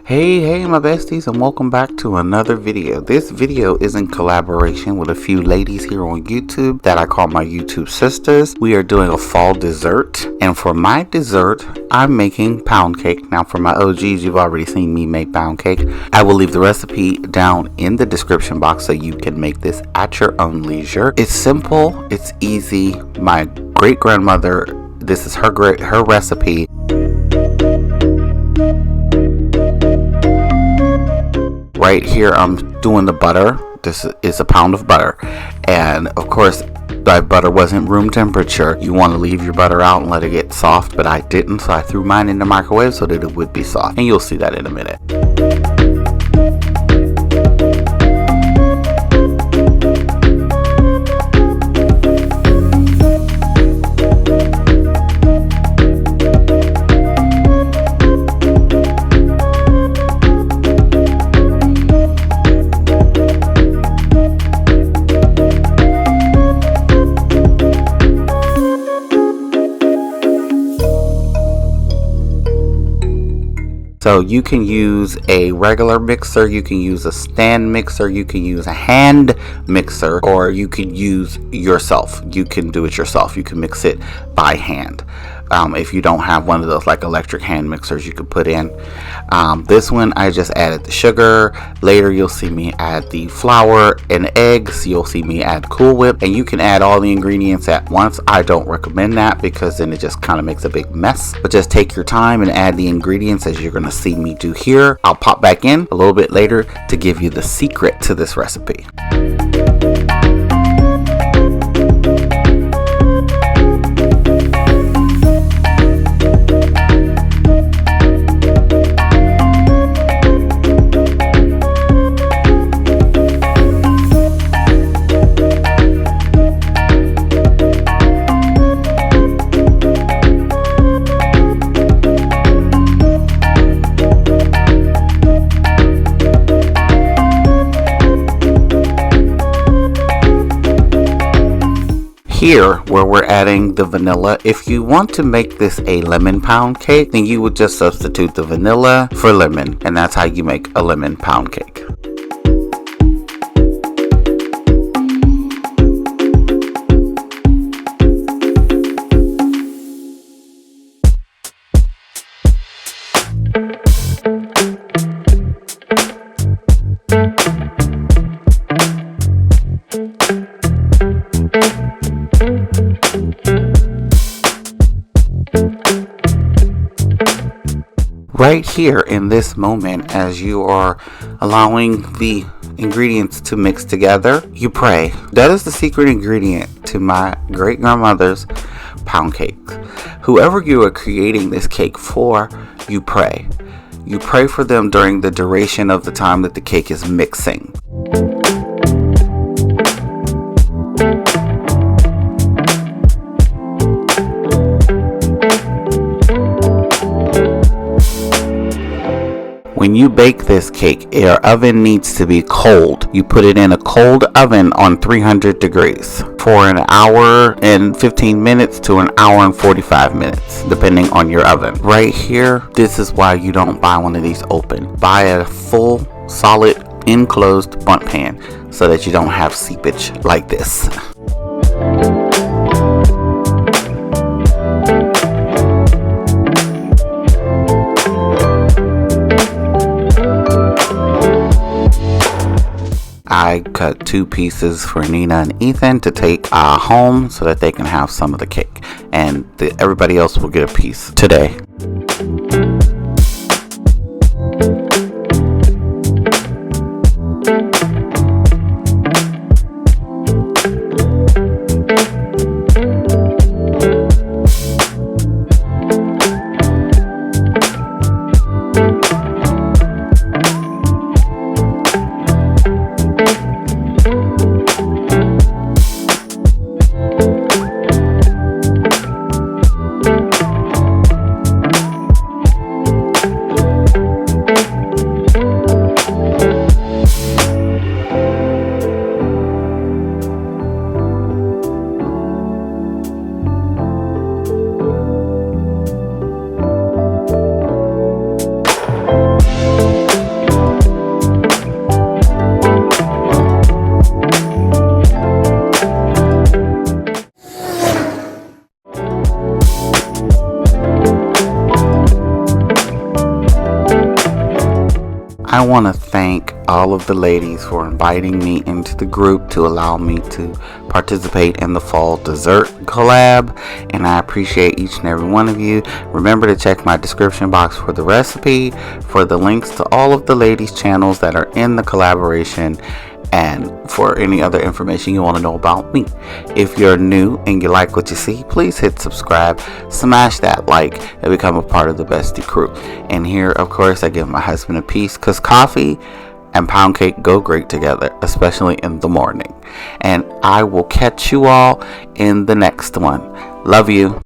Hey my besties, and welcome back to another video. This video is in collaboration with a few ladies here on YouTube that I call my YouTube sisters. We are doing a fall dessert, and for my dessert I'm making pound cake. Now for my OGs, you've already seen me make pound cake. I will leave the recipe down in the description box so you can make this at your own leisure. It's simple, it's easy. My great grandmother, this is her recipe. Right here I'm doing the butter. This is a pound of butter, and of course my butter wasn't room temperature. You want to leave your butter out and let it get soft, but I didn't, so I threw mine in the microwave so that it would be soft, and you'll see that in a minute. So you can use a regular mixer, you can use a stand mixer, you can use a hand mixer, or you can use yourself. You can do it yourself. You can mix it by hand. If you don't have one of those like electric hand mixers, you could put in. This one I just added the sugar. Later you'll see me add the flour and eggs. You'll see me add Cool Whip, and you can add all the ingredients at once. I don't recommend that because then it just kind of makes a big mess. But just take your time and add the ingredients as you're going to see me do here. I'll pop back in a little bit later to give you the secret to this recipe. Here, where we're adding the vanilla, if you want to make this a lemon pound cake, then you would just substitute the vanilla for lemon, and that's how you make a lemon pound cake. Right here in this moment, as you are allowing the ingredients to mix together, you pray. That is the secret ingredient to my great grandmother's pound cake. Whoever you are creating this cake for, you pray. You pray for them during the duration of the time that the cake is mixing. When you bake this cake, your oven needs to be cold. You put it in a cold oven on 300 degrees for an hour and 15 minutes to an hour and 45 minutes, depending on your oven. Right here, this is why you don't buy one of these open. Buy a full, solid, enclosed bundt pan so that you don't have seepage like this. I cut 2 pieces for Nina and Ethan to take home so that they can have some of the cake, and everybody else will get a piece today. I want to thank all of the ladies for inviting me into the group to allow me to participate in the fall dessert collab, and I appreciate each and every one of you. Remember to check my description box for the recipe, for the links to all of the ladies' channels that are in the collaboration, and for any other information you want to know about me. If you're new and you like what you see, please hit subscribe, smash that like, and become a part of the Bestie crew. And here, of course, I give my husband a piece, because coffee and pound cake go great together, especially in the morning. And I will catch you all in the next one. Love you.